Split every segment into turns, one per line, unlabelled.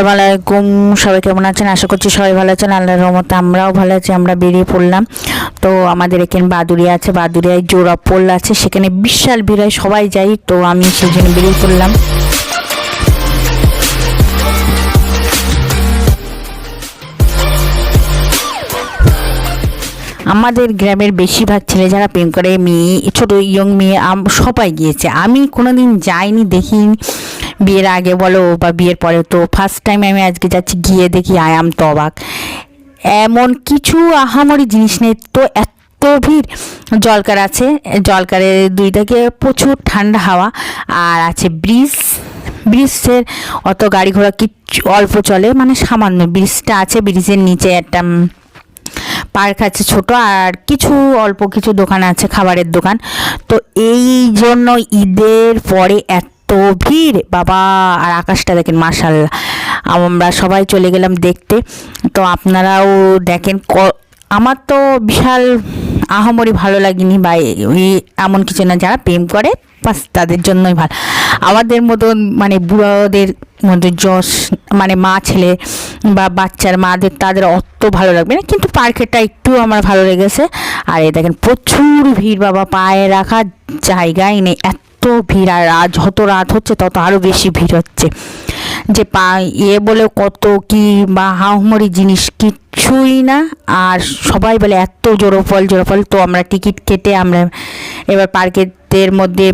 ভালো আলাইকুম, সবাই কেমন আছেন? আশা করছি সবাই ভালো আছেন। আল্লাহর রহমতে আমরাও ভালো আছি। আমরা বেরিয়ে পড়লাম। তো আমাদের এখানে বাদুড়িয়া আছে, বাদুড়িয়ায় জোড়া পোল আছে, সেখানে বিশাল ভিড় হয়, সবাই যাই। তো আমি সেই জন্য বেরিয়ে পড়লাম। আমাদের গ্রামের বেশিরভাগ ছেলে যারা প্রেম করে, মেয়ে, ছোটো ইয়ং মেয়ে, সবাই গিয়েছে। আমি কোনোদিন যাইনি, দেখিনি বিয়ের আগে বলো বা বিয়ের পরে। তো ফার্স্ট টাইম আমি আজকে যাচ্ছি, গিয়ে দেখি আয়াম তো অবাক। এমন কিছু আহামরি জিনিস নেই, তো এত ভিড়। জলকার আছে, জলকারের দুই থেকে প্রচুর ঠান্ডা হাওয়া, আর আছে ব্রিজ। ব্রিজের অত গাড়ি ঘোড়া কিছু অল্প চলে, মানে সামান্য ব্রিজটা আছে। ব্রিজের নিচে একটা পার্ক আছে ছোট, আর কিছু অল্প কিছু দোকান আছে, খাবারের দোকান। তো এই জন্য ঈদের পরে এত ভিড় বাবা। আর আকাশটা দেখেন, মাশাআল্লাহ। আমরা সবাই চলে গেলাম দেখতে। তো আপনারাও দেখেন। আমার তো বিশাল আহামরি ভালো লাগেনি, বা এমন কিছু না, যারা প্রেম করে বাস তাদের জন্যই ভালো। আমাদের মতন মানে বুড়োদের মধ্যে যশ, মানে মা ছেলে বা বাচ্চার মাদের, তাদের অত ভালো লাগবে না, কিন্তু পার্কেরটা একটু আমার ভালো লেগেছে। আর এই দেখেন প্রচুর ভিড় বাবা, পায়ে রাখার জায়গাই নেই, এত ভিড়। আর যত রাত হচ্ছে তত আরও বেশি ভিড় হচ্ছে। যে বলে কত কি বা আহামরি জিনিস কিছুই না। আর সবাই বলে এত জোরফল জোরফল। তো আমরা টিকিট কেটে আমরা এবার পার্কের মধ্যে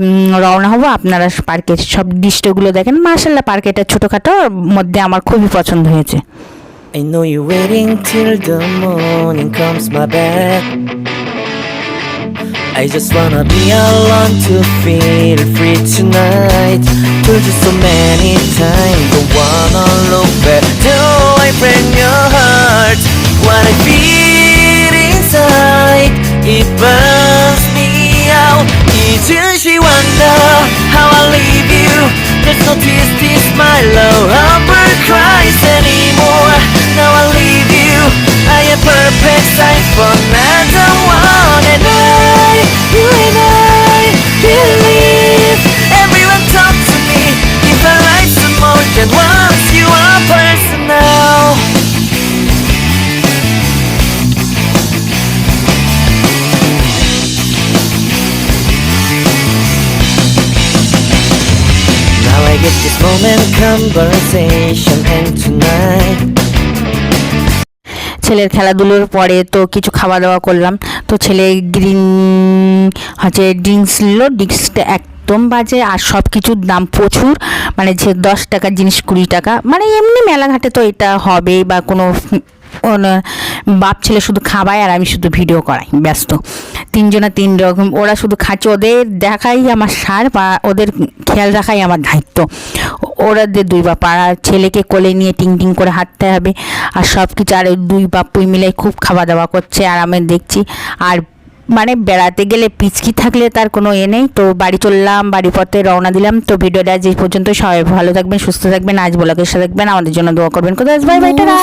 রওনা হবো। আপনারা পার্কের সব দৃশ্যগুলো দেখেন। মাশাআল্লাহ, পার্কেটা ছোটোখাটো মধ্যে আমার খুবই পছন্দ হয়েছে।
I know you're waiting till the morning comes my bed. I just wanna be alone to feel free tonight. Told you so many times, don't wanna look back. Do I break your heart? What I feel inside, it burns me out. Did she wonder how I leave you? There's no tears, this my love, Humber cries anymore. Now I leave you, I am perfect sign for another one. And you and I believe. Everyone talk to me, if I like some more than once, you are personal. Now I get this moment conversation and tonight.
ছেলের খেলাধুলোর পরে তো কিছু খাওয়া দাওয়া করলাম। তো ছেলে গ্রিন ড্রিঙ্কস নিল। ড্রিঙ্কসটা একদম বাজে, আর সব কিছুর দাম প্রচুর। মানে যে 10 টাকার জিনিস 20 টাকা, মানে এমনি মেলাঘাটে তো এটা হবেই। বা কোনো বাপ ছেলে শুধু খাবায়, আর আমি শুধু ভিডিও করাই ব্যস্ত। তিনজনা তিন রকম, ওরা শুধু খাচ্ছে। ওদের দেখাই আমার সার, বা ওদের খেয়াল রাখাই আমার দায়িত্ব। ওরাদের দুই বাপ, আর ছেলেকে কোলে নিয়ে টিং টিং করে হাঁটতে হবে, আর সব কিছু। আর দুই বাপুই মিলে খুব খাওয়া দাওয়া করছে, আর আমি দেখছি। আর মানে বেড়াতে গেলে পিচকি থাকলে তার কোনো নেই। তো বাড়ি চললাম, বাড়ি পথে রওনা দিলাম। তো ভিডিওটা আজ এই পর্যন্ত। সবাই ভালো থাকবেন, সুস্থ থাকবেন, আজ ব্লগের সাথে থাকবেন, আমাদের জন্য দোয়া করবেন। কোথায় বাই বাই, টাটা।